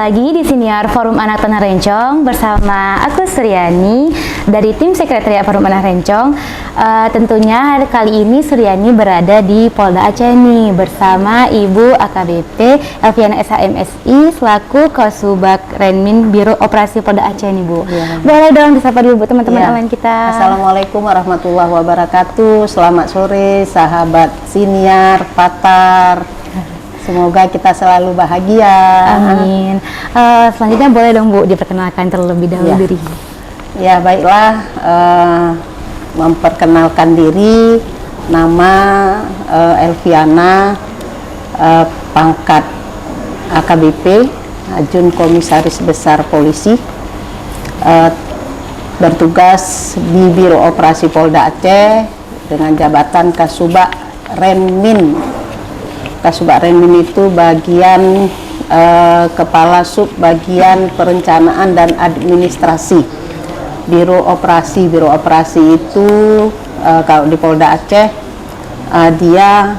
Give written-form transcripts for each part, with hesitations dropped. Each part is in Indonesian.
lagi di Siniar Forum Anak Tanah Rencong bersama aku Suryani dari tim Sekretariat Forum Anak Rencong. Tentunya kali ini Suryani berada di Polda Aceh nih bersama Ibu AKBP Elviana SHMSI selaku Kasubag Renmin Biro Operasi Polda Aceh nih Bu. Ya. Boleh dong disapa dulu Bu teman-teman online kita. Assalamualaikum warahmatullahi wabarakatuh. Selamat sore sahabat Siniar, Patar. Semoga kita selalu bahagia. Amin. Selanjutnya boleh dong Bu diperkenalkan terlebih dahulu diri. Ya baiklah, memperkenalkan diri, nama Elviana, pangkat AKBP, Ajun Komisaris Besar Polisi, bertugas di Biro Operasi Polda Aceh dengan jabatan Kasubag Renmin. Kasubag Renmin itu bagian kepala sub bagian perencanaan dan administrasi. Biro Operasi itu kalau di Polda Aceh dia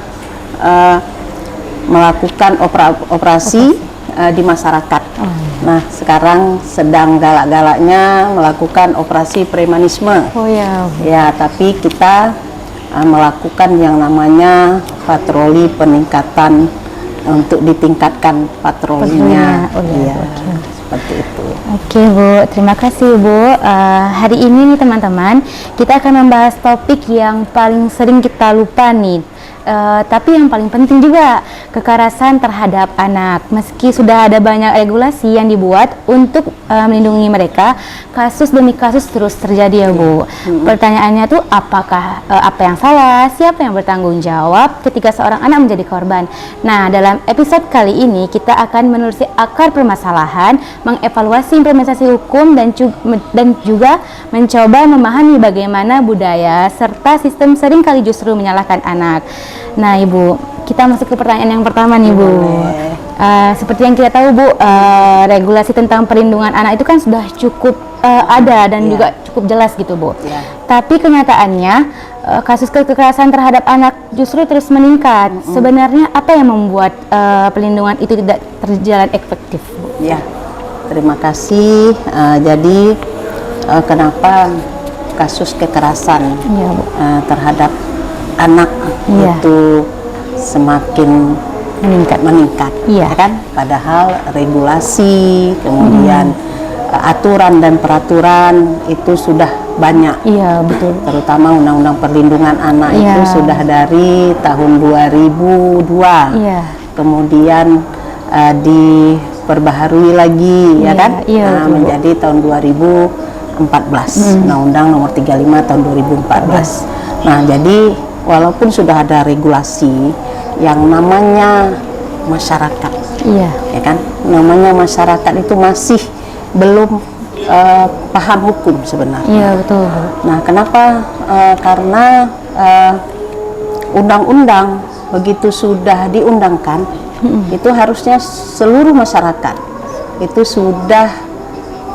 melakukan operasi di masyarakat. Nah sekarang sedang galak-galaknya melakukan operasi premanisme. Ya, tapi kita melakukan yang namanya patroli peningkatan untuk ditingkatkan patrolinya. Seperti itu. Oke Bu, terima kasih Bu. Hari ini nih teman-teman, kita akan membahas topik yang paling sering kita lupa nih. Tapi yang paling penting juga, kekerasan terhadap anak. Meski sudah ada banyak regulasi yang dibuat untuk melindungi mereka, kasus demi kasus terus terjadi ya Bu. Pertanyaannya tuh apakah apa yang salah, siapa yang bertanggung jawab ketika seorang anak menjadi korban. Nah, dalam episode kali ini kita akan menelusuri akar permasalahan, mengevaluasi implementasi hukum dan juga mencoba memahami bagaimana budaya serta sistem seringkali justru menyalahkan anak. Nah Ibu, kita masuk ke pertanyaan yang pertama nih Bu. Seperti yang kita tahu Bu, regulasi tentang perlindungan anak itu kan sudah cukup ada dan juga cukup jelas gitu Bu. Tapi kenyataannya kasus kekerasan terhadap anak justru terus meningkat. Sebenarnya apa yang membuat perlindungan itu tidak berjalan efektif Bu? Ya, terima kasih. Jadi kenapa kasus kekerasan terhadap anak itu semakin meningkat, ya kan? Padahal regulasi, kemudian aturan dan peraturan itu sudah banyak. Iya betul. Terutama Undang-Undang Perlindungan Anak itu sudah dari tahun 2002. Kemudian diperbaharui lagi, ya kan? Menjadi tahun 2014. Undang-Undang Nomor 35 tahun 2014. Nah, jadi walaupun sudah ada regulasi, yang namanya masyarakat, ya kan, namanya masyarakat itu masih belum paham hukum sebenarnya. Iya betul. Nah, kenapa? Karena undang-undang begitu sudah diundangkan, itu harusnya seluruh masyarakat itu sudah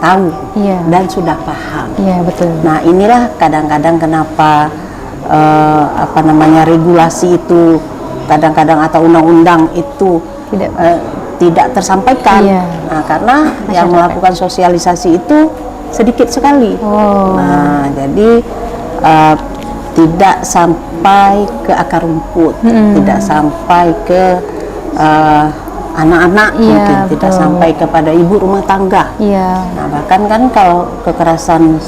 tahu dan sudah paham. Iya betul. Nah, inilah kadang-kadang kenapa regulasi itu kadang-kadang atau undang-undang itu tidak tersampaikan. Nah, karena yang melakukan sosialisasi itu sedikit sekali. Nah, jadi tidak sampai ke akar rumput, tidak sampai ke anak-anak, mungkin tidak sampai kepada ibu rumah tangga. Nah, bahkan kan kalau kekerasan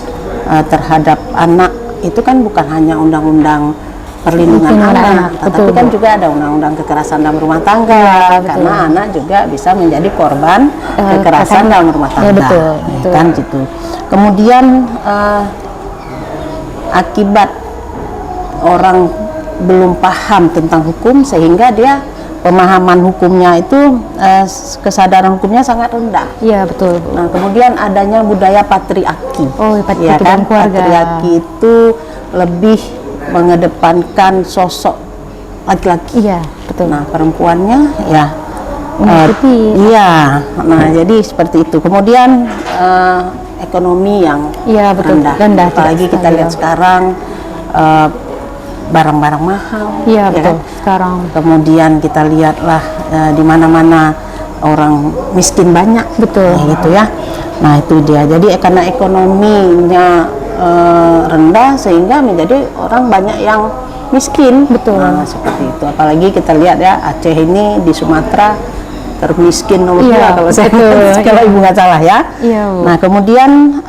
terhadap anak itu kan bukan hanya undang-undang perlindungan anak, tapi kan juga ada undang-undang kekerasan dalam rumah tangga, karena anak juga bisa menjadi korban kekerasan dalam rumah tangga, kan gitu. Kemudian akibat orang belum paham tentang hukum sehingga dia pemahaman hukumnya itu kesadaran hukumnya sangat rendah. Iya betul. Nah, kemudian adanya budaya patriarki. Ya kan, patriarki itu lebih mengedepankan sosok laki-laki. Iya betul. Nah, perempuannya nah jadi seperti itu. Kemudian ekonomi yang rendah. Apalagi kita lihat sekarang barang-barang mahal, betul. Kan? Sekarang kemudian kita lihatlah di mana-mana orang miskin banyak. Betul. Nah, gitu ya. Nah itu dia. Jadi karena ekonominya rendah sehingga menjadi orang banyak yang miskin. Betul. Nah, seperti itu. Apalagi kita lihat ya, Aceh ini di Sumatera termiskin nomor 2 kalau saya kalau ibu nggak salah ya. Iya, Bu. Nah kemudian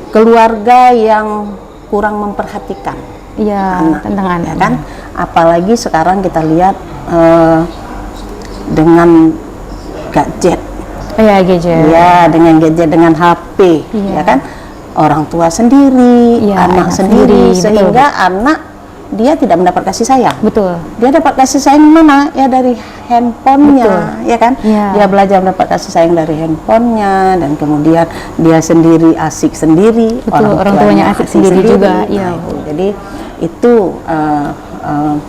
keluarga yang kurang memperhatikan tentang anak, ya kan. Apalagi sekarang kita lihat dengan gadget. Gadget. Ya, dengan gadget, dengan HP, ya kan. Orang tua sendiri, anak sendiri, sehingga anak dia tidak mendapat kasih sayang. Betul. Dia dapat kasih sayang mana? Ya dari handphonenya, ya kan? Dia belajar mendapat kasih sayang dari handphonenya, dan kemudian dia sendiri asik sendiri. Betul. Orang tuanya asik sendiri juga. Nah, jadi itu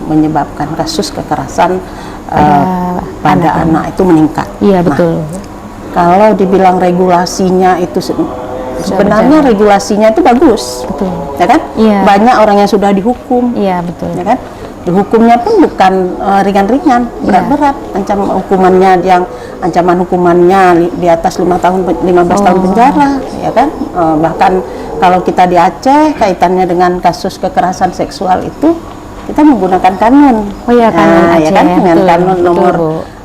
menyebabkan kasus kekerasan pada anak itu meningkat. Iya, betul. Nah, kalau dibilang regulasinya itu sebenarnya regulasinya itu bagus, betul, ya kan? Banyak orang yang sudah dihukum, betul, ya kan? Dihukumnya pun bukan ringan-ringan, berat-berat. Ancaman hukumannya di atas 5 tahun 15 tahun penjara, ya kan? Bahkan kalau kita di Aceh kaitannya dengan kasus kekerasan seksual itu kita menggunakan kanun, kanun Aceh, ya kan? Dengan betul, kanun nomor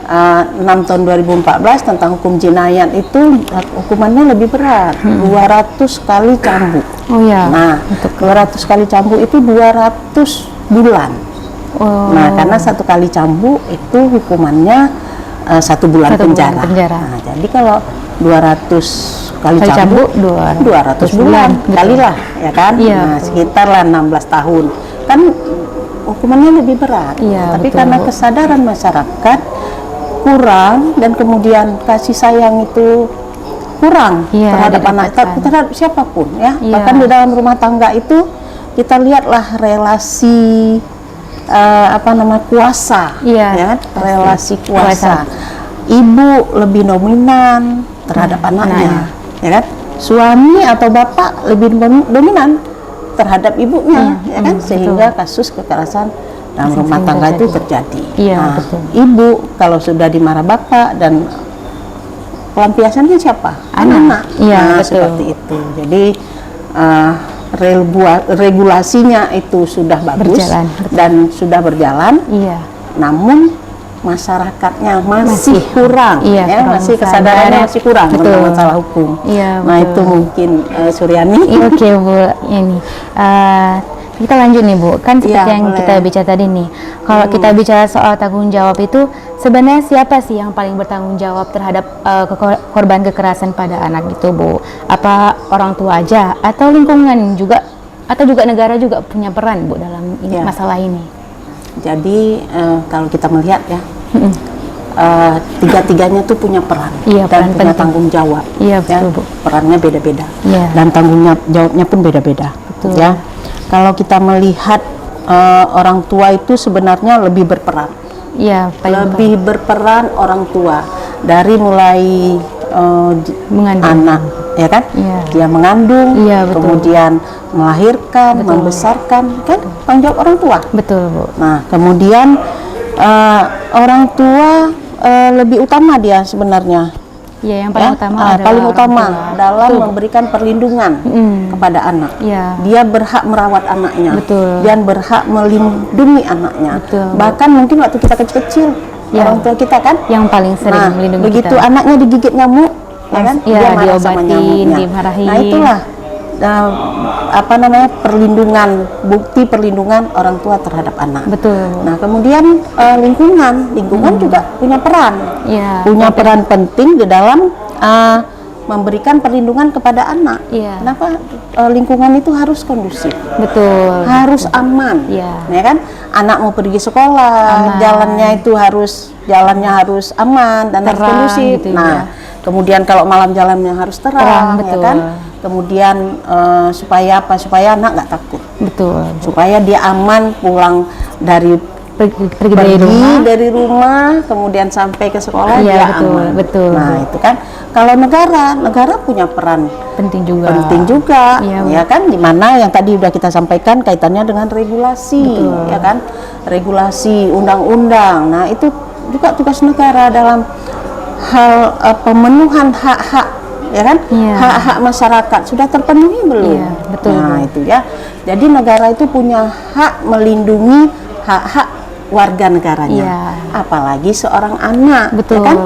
6 tahun 2014 tentang hukum jinayat itu hukumannya lebih berat, 200 kali cambuk. Nah, 200 kali cambuk itu 200 bulan. Nah, karena 1 kali cambuk itu hukumannya 1 bulan penjara. Nah, jadi kalau 200 kali cambuk 200 bulan kalilah, ya kan? Nah, sekitarlah 16 tahun. Kan hukumannya lebih berat. Tapi karena kesadaran masyarakat kurang, dan kemudian kasih sayang itu kurang terhadap anak, terhadap siapapun ya. Bahkan di dalam rumah tangga itu kita lihatlah relasi kuasa, ya kan? Relasi kuasa. Ibu lebih dominan terhadap anaknya, ya kan? Suami atau bapak lebih dominan terhadap ibunya, ya kan? Sehingga kasus kekerasan dalam rumah tangga itu terjadi. Nah, ibu kalau sudah dimarah bapak, dan pelampiasannya siapa? Anak. Seperti itu. Jadi regulasinya itu sudah bagus dan sudah berjalan. Namun masyarakatnya masih kurang, masih kesadarannya masih kurang tentang masalah hukum. Nah, itu mungkin Suryani. Oke, Bu. Ini kita lanjut nih, Bu. Kan seperti yang kita bicara tadi nih, kalau kita bicara soal tanggung jawab itu, sebenarnya siapa sih yang paling bertanggung jawab terhadap korban kekerasan pada anak itu, Bu? Apa orang tua aja, atau lingkungan juga, atau juga negara juga punya peran, Bu, dalam masalah ini? Jadi kalau kita melihat ya, tiga-tiganya tuh punya peran dan punya tanggung jawab. Betul, Bu. Perannya beda-beda, dan tanggung jawabnya pun beda-beda. Ya. Kalau kita melihat orang tua itu sebenarnya lebih berperan. Lebih berperan orang tua dari mulai anak, ya kan? Dia mengandung, kemudian melahirkan, membesarkan, kan tanggung jawab orang tua. Betul, Bu. Nah, kemudian orang tua lebih utama dia sebenarnya. Yang paling utama paling utama dalam memberikan perlindungan kepada anak. Dia berhak merawat anaknya, dan berhak melindungi anaknya. Bahkan mungkin waktu kita kecil-kecil, orang tua kita kan yang paling sering melindungi begitu kita. Anaknya digigit nyamuk, ya kan? Dia marah sama nyamuknya. Dimarahin. Nah, itulah perlindungan, bukti perlindungan orang tua terhadap anak. Betul. Nah, kemudian lingkungan juga punya peran, punya peran penting di dalam memberikan perlindungan kepada anak. Kenapa? Lingkungan itu harus kondusif, harus aman, ya kan? Anak mau pergi sekolah, jalannya harus aman dan harus kondusif. Gitu, kemudian kalau malam jalannya harus terang, ya kan? Kemudian supaya anak nggak takut, supaya dia aman pulang dari pergi dari rumah kemudian sampai ke sekolah, dia aman. Nah, itu kan kalau negara punya peran penting juga, ya kan, dimana yang tadi udah kita sampaikan kaitannya dengan regulasi, ya kan, regulasi undang-undang. Nah, itu juga tugas negara dalam hal pemenuhan hak-hak, ya kan? Hak-hak masyarakat sudah terpenuhi belum? Iya, betul. Nah, itu ya. Jadi negara itu punya hak melindungi hak-hak warga negaranya. Iya. Apalagi seorang anak, Betul. ya kan?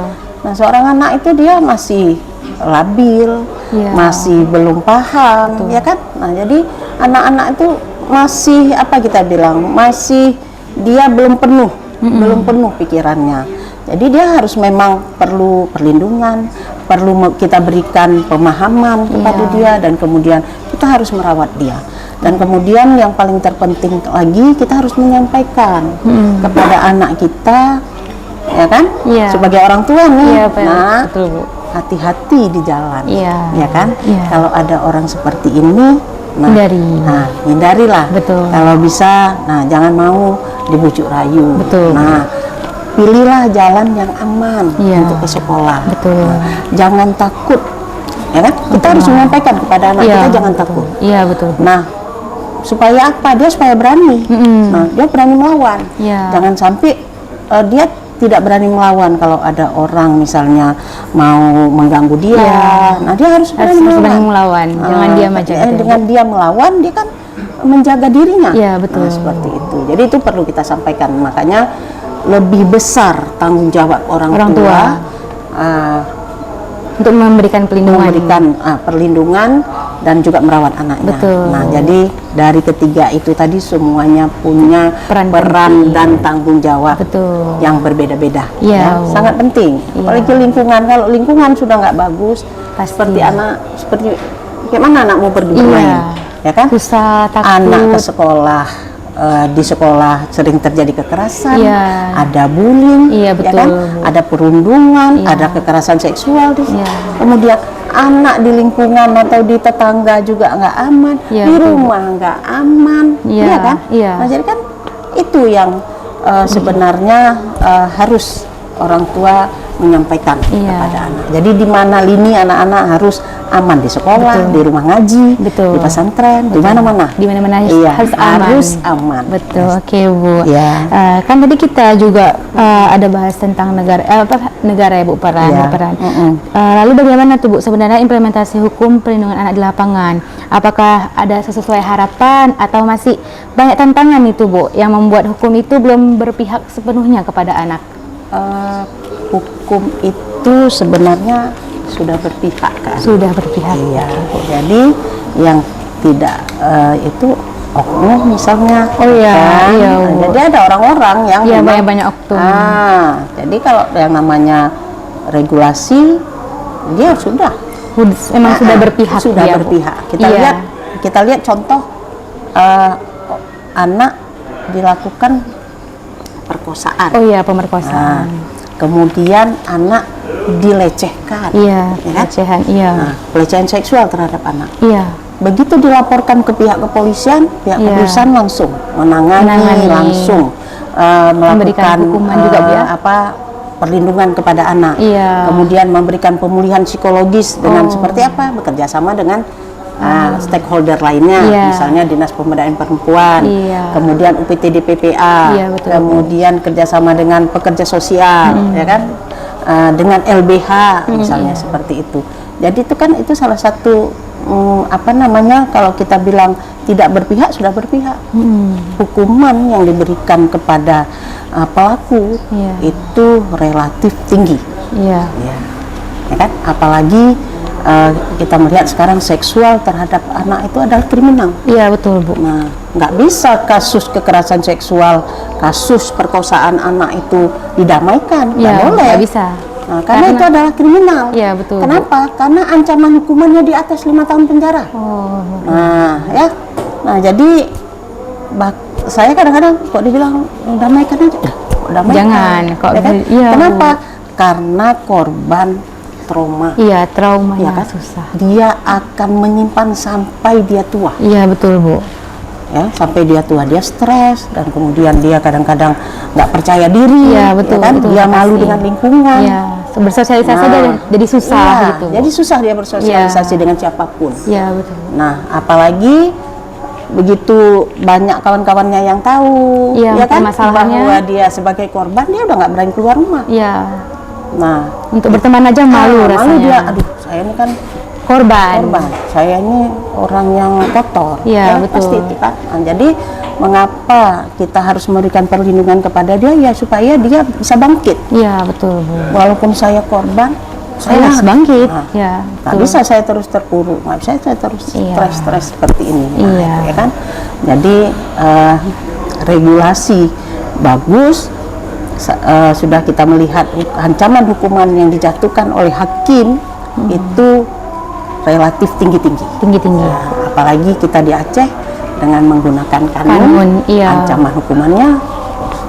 Nah, seorang anak itu dia masih labil, masih belum paham, betul. ya kan? Nah, jadi anak-anak itu masih apa kita bilang? Masih dia belum penuh, belum penuh pikirannya. Jadi dia harus memang perlu perlindungan, perlu kita berikan pemahaman kepada dia, dan kemudian kita harus merawat dia. Dan kemudian yang paling terpenting lagi, kita harus menyampaikan kepada anak kita, ya kan? Sebagai orang tua nih, nah hati-hati di jalan, ya kan? Kalau ada orang seperti ini, hindarilah. Betul. Kalau bisa, nah jangan mau dibujuk rayu. Betul. Nah, pilihlah jalan yang aman untuk ke sekolah. Betul. Nah, jangan takut, ya kan? Kita harus menyampaikan kepada anak kita jangan takut. Iya, betul. Nah, supaya apa? Dia supaya berani. Nah, dia berani melawan. Jangan sampai dia tidak berani melawan kalau ada orang misalnya mau mengganggu dia. Nah, dia harus berani melawan. Jangan diam aja. Dengan dia melawan, dia kan menjaga dirinya. Betul. Nah, seperti itu. Jadi itu perlu kita sampaikan. Makanya lebih besar tanggung jawab orang tua untuk memberikan perlindungan dan juga merawat anaknya. Betul. Nah, jadi dari ketiga itu tadi semuanya punya peran dan tanggung jawab yang berbeda-beda. Sangat penting. Apalagi lingkungan. Kalau lingkungan sudah nggak bagus, seperti kayak mana anak mau pergi bermain, ya kan? Susah, takut. Anak ke sekolah. Di sekolah sering terjadi kekerasan, ada bullying, ya kan? Ada perundungan, ada kekerasan seksual, kemudian anak di lingkungan atau di tetangga juga nggak aman, di rumah nggak aman, ya kan? Nah, jadi kan itu yang sebenarnya harus orang tua menyampaikan kepada anak. Jadi di mana lini anak-anak harus aman, di sekolah, di rumah ngaji, di pesantren, di mana-mana. Di mana-mana harus aman. Betul. Oke, Bu. Kan tadi kita juga ada bahas tentang negara ya, Bu, peran. Lalu bagaimana tuh, Bu, sebenarnya implementasi hukum perlindungan anak di lapangan? Apakah ada sesuai harapan atau masih banyak tantangan itu, Bu, yang membuat hukum itu belum berpihak sepenuhnya kepada anak? Hukum itu sebenarnya sudah berpihak, kan? Sudah berpihak. Iya. Jadi yang tidak itu oknum misalnya. Jadi ada orang-orang yang banyak oknum. Jadi kalau yang namanya regulasi, dia sudah berpihak. Sudah berpihak. Kita lihat contoh anak dilakukan perkosaan. Pemerkosaan. Kemudian anak dilecehkan. Pelecehan. Pelecehan seksual terhadap anak. Begitu dilaporkan ke pihak kepolisian, pihak kepolisian langsung menangani langsung melakukan hukuman juga, perlindungan kepada anak. Kemudian memberikan pemulihan psikologis dengan seperti apa? Bekerja sama dengan stakeholder lainnya, misalnya Dinas Pemberdayaan Perempuan, kemudian UPTD PPA, kemudian kerjasama dengan pekerja sosial, ya kan, dengan LBH misalnya seperti itu. Jadi itu kan salah satu kalau kita bilang tidak berpihak, sudah berpihak. Hukuman yang diberikan kepada pelaku itu relatif tinggi, ya kan, apalagi kita melihat sekarang seksual terhadap anak itu adalah kriminal. Betul, Bu. Nah, nggak bisa kasus kekerasan seksual, kasus perkosaan anak itu didamaikan, nggak boleh. Nggak bisa. Nah, karena itu adalah kriminal. Betul. Kenapa? Karena ancaman hukumannya di atas 5 tahun penjara. Nah, jadi saya kadang-kadang kok dibilang damaikan aja, damaikan. Jangan. Kenapa? Karena korban trauma. Trauma kan? Susah. Dia akan menyimpan sampai dia tua. Betul, Bu. Sampai dia tua, dia stres, dan kemudian dia kadang-kadang nggak percaya diri. Betul, kan? Betul, dia malu dengan lingkungan. Bersosialisasi jadi susah gitu. Jadi susah dia bersosialisasi dengan siapapun. Betul. Nah, apalagi begitu banyak kawan-kawannya yang tahu, Iya, ya kan, masalahnya bahwa dia sebagai korban, dia udah nggak berani keluar rumah. Iya. Nah, Untuk berteman aja malu rasanya. malu dia, aduh saya ini kan korban. saya ini orang yang kotor. Iya, Ya, betul. pasti itu kan. Nah, jadi mengapa kita harus memberikan perlindungan kepada dia, ya supaya dia bisa bangkit. Iya, betul, Bu. Walaupun saya korban, Saya harus bangkit. Nah, Ya, nggak betul. bisa saya terus terpuruk, nggak bisa saya terus Iya. stres seperti ini. Nah, Iya. ya kan. Jadi regulasi bagus. Sudah kita melihat ancaman hukuman yang dijatuhkan oleh hakim itu relatif tinggi-tinggi. Tinggi-tinggi. Nah, apalagi kita di Aceh dengan menggunakan kanun, Kanun, iya. ancaman hukumannya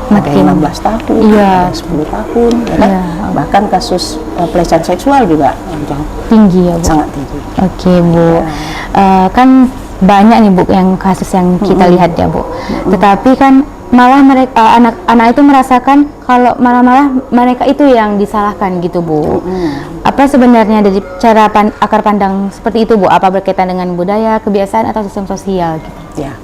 ada Makin. 15 tahun, Iya. ada 10 tahun, ya kan? Iya. Bahkan kasus pelecehan seksual juga Tinggi ya, Bu. sangat tinggi. Oke, Bu. Kan banyak nih, Bu, yang kasus yang kita lihat ya, Bu. Tetapi kan malah mereka anak-anak itu merasakan kalau malah mereka itu yang disalahkan gitu, Bu. Apa sebenarnya dari cara akar pandang seperti itu, Bu? Apa berkaitan dengan budaya, kebiasaan atau sistem sosial gitu? Ya.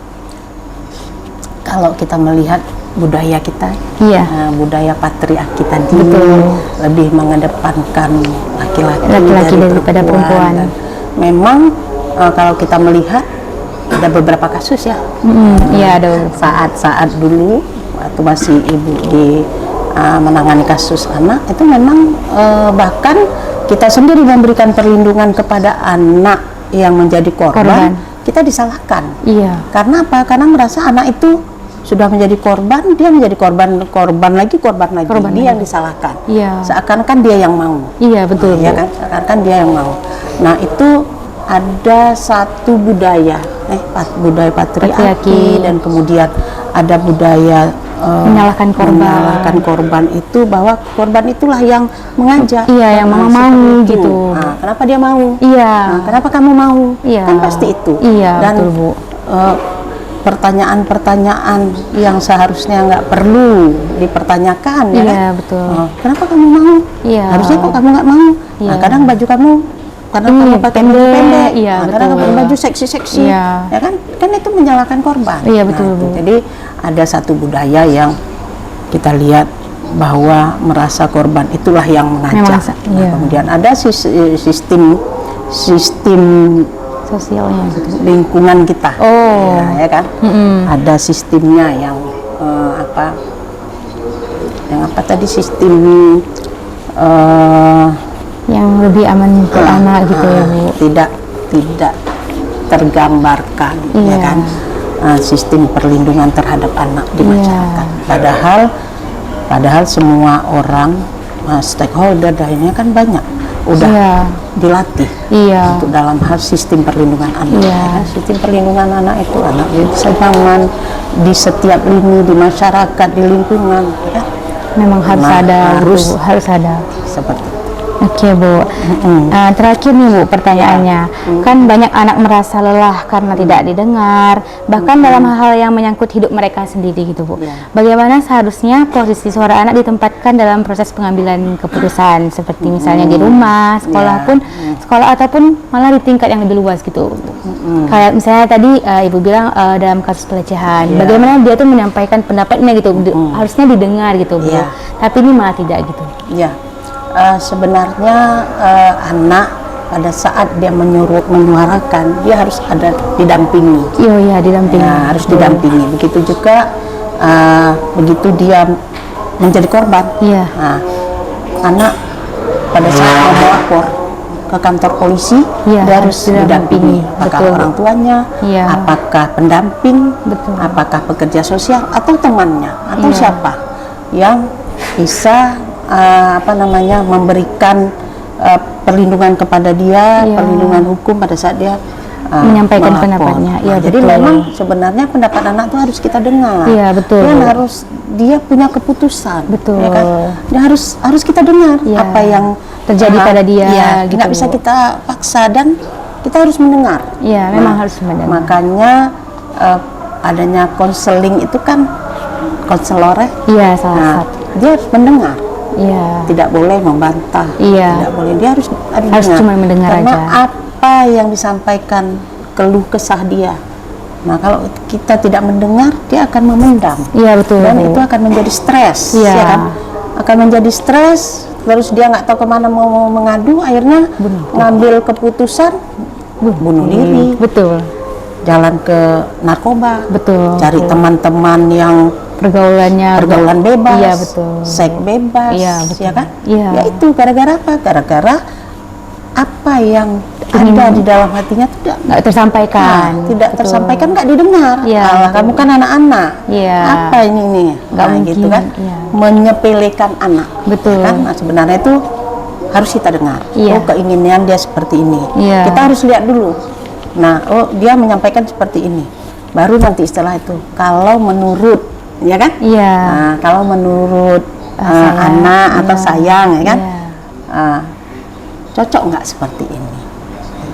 Kalau kita melihat budaya kita, Iya. budaya patriarki tadi Betul. lebih mengedepankan laki-laki daripada perempuan. Dan memang kalau kita melihat ada beberapa kasus ya. Iya, ada beberapa. Saat-saat dulu waktu masih ibu di menangani kasus anak itu memang bahkan kita sendiri memberikan perlindungan kepada anak yang menjadi korban. Kita disalahkan. Iya. Karena apa? Karena merasa anak itu sudah menjadi korban, dia menjadi korban lagi. Dia yang disalahkan. Iya. Seakan-akan dia yang mau. Iya, betul, Ya Bu. kan? Seakan-akan dia yang mau. Nah, itu ada satu budaya, budaya patriarki, dan kemudian ada budaya menyalahkan korban itu, bahwa korban itulah yang mengajak. Iya, yang mama mau seperti itu. gitu. Nah, kenapa dia mau? Iya. Nah, kenapa kamu mau? Iya. Kan pasti itu. Iya, Dan betul, Bu. pertanyaan-pertanyaan yang seharusnya nggak perlu dipertanyakan, ya Iya, kan? betul. Kenapa kamu mau? Iya. Harusnya kok kamu nggak mau? Iya. Nah, kadang baju kamu karena kamu pakai baju pendek, iya, kadang betul. kamu baju seksi-seksi, Iya. ya kan? Kan itu menyalahkan korban. Iya, betul, Nah, Bu. jadi ada satu budaya yang kita lihat bahwa merasa korban itulah yang mengajak. Memang, Nah, iya. kemudian ada sistem Sosialnya gitu. lingkungan kita. Oh. Ya kan? Ada sistemnya yang apa tadi, sistem Yang lebih aman untuk anak gitu ya, Bu. tidak tergambarkan, ya Iya. kan? Sistem perlindungan terhadap anak di Iya. masyarakat. Padahal semua orang stakeholder lainnya kan banyak udah Iya. dilatih Iya. untuk dalam hal sistem perlindungan anak. Iya. Ya kan? Sistem perlindungan anak itu anak bisa nyaman di setiap lini, di masyarakat, di lingkungan, ya kan? Memang harus Nah, ada, harus. gitu, Bu. Harus ada. Seperti itu. Oke, Bu. Terakhir nih, Bu, pertanyaannya. Kan banyak anak merasa lelah karena tidak didengar, bahkan dalam hal yang menyangkut hidup mereka sendiri gitu, Bu. Iya. Bagaimana seharusnya posisi suara anak ditempatkan dalam proses pengambilan keputusan, seperti misalnya di rumah, sekolah ataupun malah di tingkat yang lebih luas gitu. Kayak misalnya tadi Ibu bilang dalam kasus pelecehan, Iya. bagaimana dia tuh menyampaikan pendapatnya gitu, harusnya didengar gitu, Bu. Iya. Tapi ini malah tidak gitu. Ya, sebenarnya anak pada saat dia menyuarakan, dia harus ada didampingi. Iya, didampingi. Ya, harus didampingi. Begitu juga begitu dia menjadi korban. Iya. Nah, anak pada saat mau melapor ke kantor polisi, Iya, dia harus harus didampingi. didampingi. Apakah Betul. orang tuanya, Iya. apakah pendamping, Betul. apakah pekerja sosial atau temannya atau Iya. siapa yang bisa memberikan perlindungan kepada dia, Iya. perlindungan hukum pada saat dia Menyampaikan melapor. pendapatnya. Iya, Jadi betul. memang sebenarnya pendapat anak itu harus kita dengar. Iya, betul. Dia punya keputusan. Betul. Ya kan? Dia harus kita dengar Iya. apa yang Terjadi pada dia, Iya, gitu, nggak bisa Bu. kita paksa dan kita harus mendengar. Iya, memang harus mendengar. Makanya adanya konseling itu kan konselor. Iya, salah satu. Dia harus mendengar. Iya. Tidak boleh membantah. Iya. Tidak boleh. Dia harus Harus dengar. cuma mendengar Karena aja. apa yang disampaikan, keluh kesah dia Nah, kalau kita tidak mendengar, dia akan memendam. Iya, betul. Dan itu akan menjadi stres, Iya. ya kan? Akan menjadi stres, terus dia nggak tahu kemana mau mengadu, akhirnya ngambil keputusan bunuh diri. Betul. Jalan ke narkoba. Betul. Cari teman-teman yang pergaulan bebas, iya, betul. seks bebas, iya, betul. ya kan? Iya. Ya itu gara-gara apa? Gara-gara apa yang ada di dalam hatinya nggak tersampaikan. Tidak tersampaikan, nggak didengar. Iya, kamu kan anak-anak. Iya. Apa ini nih? Nggak mungkin, gitu kan? iya. Menyepelekan anak. Betul. Kan? Nah, sebenarnya itu harus kita dengar. Iya. Oh, keinginan dia seperti ini. Iya. Kita harus lihat dulu. Nah, oh dia menyampaikan seperti ini. Baru nanti istilah itu. Kalau menurut, ya kan? Iya. Nah, kalau menurut anak atau sayang, ya kan? Iya. Cocok nggak seperti ini?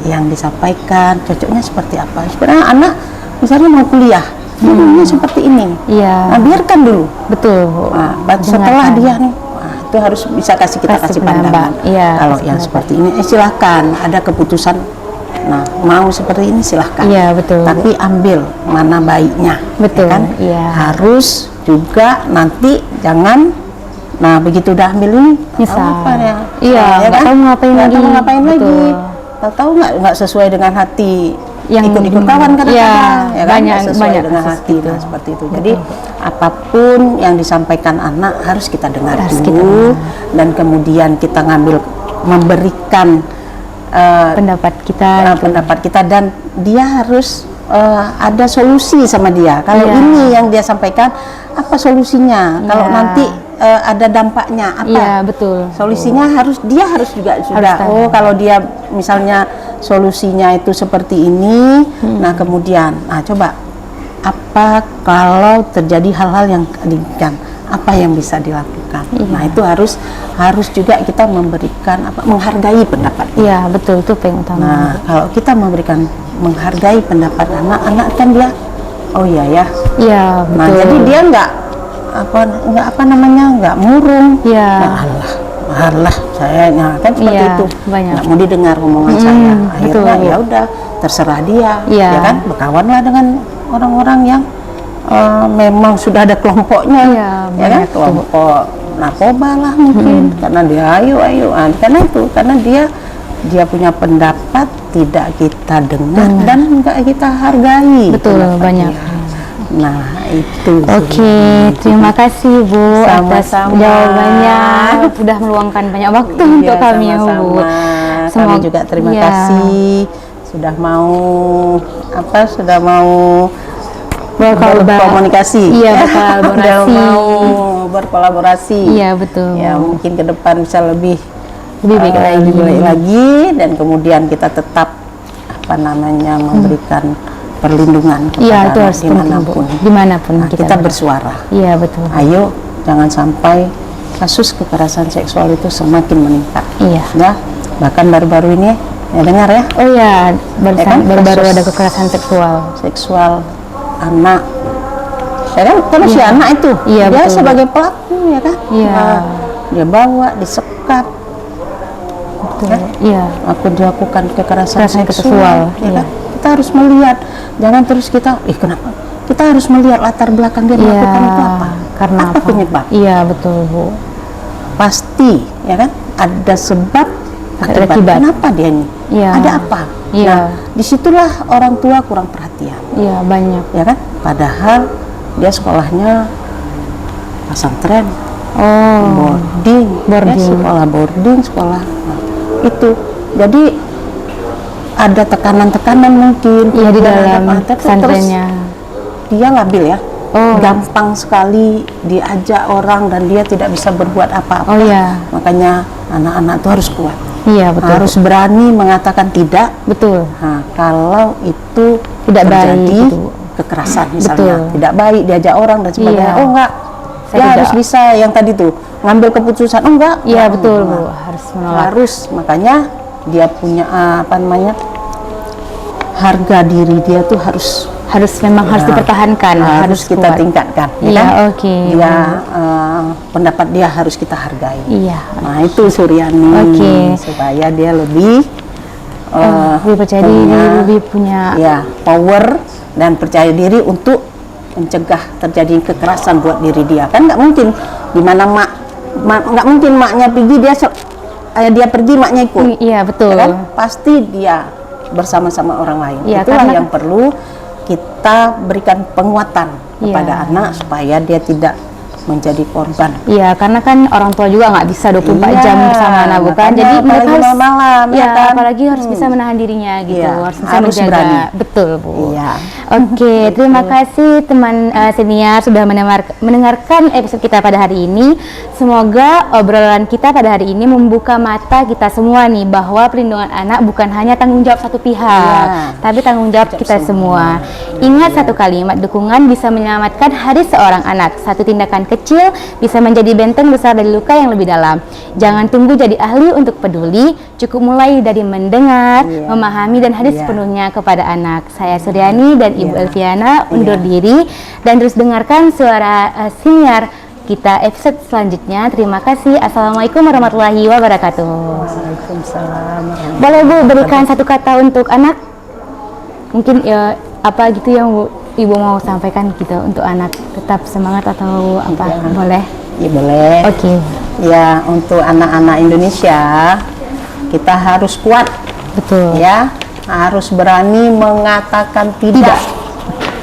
Yang disampaikan cocoknya seperti apa? Sebenarnya anak misalnya mau kuliah, ini seperti ini. Iya. Nah, biarkan dulu. Betul. Nah, setelah dia nih, itu harus bisa kasih pandangan. Iya, kalau yang seperti ini, silahkan ada keputusan. Nah, mau seperti ini silahkan. Iya, betul. Tapi ambil mana baiknya. Betul. Ya kan? Iya. Harus juga nanti jangan. Nah, begitu udah ambil ini, nyesal. ya? Iya, ya kan? tahu ngapain Nggak lagi. tahu ngapain Betul. lagi. Tahu nggak sesuai dengan hati. Yang ikut-ikut kawan kadang-kadang, ya, kan? banyak Sesuai dengan kasus hati. gitu. Nah, seperti itu. Jadi apapun yang disampaikan anak harus kita dengar dulu, dan kemudian kita memberikan pendapat kita, dan dia harus ada solusi sama dia. Kalau ini yang dia sampaikan, apa solusinya? Kalau nanti ada dampaknya apa? Iya, betul. Solusinya dia harus juga sudah. Oh, kalau dia misalnya solusinya itu seperti ini, nah kemudian, coba apa kalau terjadi hal-hal yang diinginkan? Apa yang bisa dilakukan? Iya. Nah, itu harus juga kita memberikan menghargai pendapat. Iya, betul, itu yang utama. Nah, kalau kita menghargai pendapat anak kan dia, oh iya ya. Iya, betul. Nah, jadi dia nggak murung. Iya. Allah saya kan seperti itu. Banyak. Nggak mau didengar omongan saya. Akhirnya betul. ya udah terserah dia. Iya. Ya kan, berkawanlah dengan orang-orang yang memang sudah ada kelompoknya. Iya, ya kan, kelompok narkoba lah mungkin. Karena dia ayo karena dia punya pendapat tidak kita dengar dan nggak kita hargai. Betul, banyak. Nah, itu. Oke, terima kasih Bu atas Sama-sama. jawabannya. Sudah meluangkan banyak waktu untuk kami ya Bu. Kami juga terima kasih sudah mau berkomunikasi. Iya, Sudah mau berkolaborasi. Iya, betul. Ya, mungkin ke depan bisa lebih baik lagi, dan kemudian kita tetap memberikan perlindungan iya, itu kepada harus dimanapun kita bersuara. Iya, betul. Ayo jangan sampai kasus kekerasan seksual itu semakin meningkat. Iya. Ya, bahkan baru-baru ini ya dengar ya. Oh iya, baru-baru ada kekerasan seksual anak. Ya kan, kalau si anak itu iya, dia betul. sebagai pelaku, ya kan. Iya. Nah, dia bawa, disekap. Betul. Ya? Iya. Aku dilakukan kekerasan seksual. Ya iya. kan? Kita harus melihat, jangan terus kita, kenapa? Kita harus melihat latar belakang dia melakukan itu apa? Karena apa? Penyebab? Iya, betul Bu. Pasti, ya kan? Ada sebab akibat. Kenapa dia ini? Iya. Ada apa? Iya. Nah, disitulah orang tua kurang perhatian. Iya, banyak. Ya kan? Padahal dia sekolahnya pesantren, boarding. Ya, sekolah. Nah, itu. Jadi ada tekanan-tekanan mungkin di dalam pesantrennya. Dia labil ya. Gampang sekali diajak orang dan dia tidak bisa berbuat apa-apa. Makanya anak-anak itu harus kuat. Iya, betul. Harus berani mengatakan tidak. Betul. Nah, kalau itu tidak terjadi baik, kekerasan misalnya, betul. tidak baik diajak orang dan sebagainya. Iya. Enggak. Dia harus bisa yang tadi tuh ngambil keputusan. Enggak. Iya, betul Bu. Harus menolak. Harus, makanya dia punya harga diri dia tuh harus memang harus dipertahankan, harus kita kuat. Tingkatkan. Iya, oke. Dia pendapat dia harus kita hargai. Iya. Nah, itu Suryani. Supaya dia lebih lebih percaya diri, lebih punya power dan percaya diri untuk mencegah terjadi kekerasan buat diri dia. Kan nggak mungkin di mana nggak mungkin maknya pergi dia pergi maknya ikut. Iya betul. Kan pasti dia bersama-sama orang lain. Ya, itulah yang perlu kita berikan penguatan kepada anak supaya dia tidak menjadi korban. Iya, karena kan orang tua juga nggak bisa 24 jam bersama anak, bukan? Jadi mereka harus malam, ya, apalagi harus bisa menahan dirinya gitu, harus bisa menjaga. Berani. Betul, Bu. Iya. Oke, terima kasih teman senior sudah mendengarkan episode kita pada hari ini. Semoga obrolan kita pada hari ini membuka mata kita semua nih bahwa perlindungan anak bukan hanya tanggung jawab satu pihak, tapi tanggung jawab kita semua. Ingat satu kalimat dukungan bisa menyelamatkan hari seorang anak. Satu tindakan kecil bisa menjadi benteng besar dari luka yang lebih dalam. Jangan tunggu jadi ahli untuk peduli, cukup mulai dari mendengar, memahami dan hadir sepenuhnya kepada anak. Saya Suryani dan Ibu Elviana undur diri dan terus dengarkan suara senior kita episode selanjutnya. Terima kasih. Assalamualaikum warahmatullahi wabarakatuh. Waalaikumsalam. Boleh Bu berikan satu kata untuk anak? Mungkin ya apa gitu yang Ibu mau sampaikan gitu untuk anak, tetap semangat atau apa? Boleh? Ya boleh. Oke. Ya, untuk anak-anak Indonesia kita harus kuat. Betul. Ya, harus berani mengatakan tidak.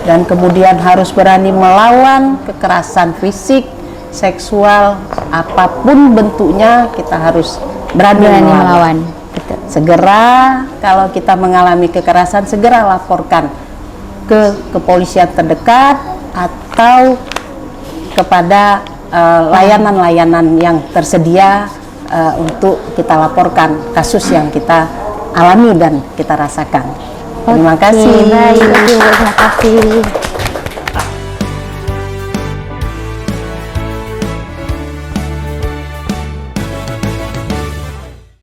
Dan kemudian harus berani melawan kekerasan fisik, seksual, apapun bentuknya kita harus berani melawan. Betul. Segera kalau kita mengalami kekerasan, segera laporkan ke kepolisian terdekat atau kepada layanan-layanan yang tersedia untuk kita laporkan kasus yang kita alami dan kita rasakan. Terima kasih. Baik, terima kasih.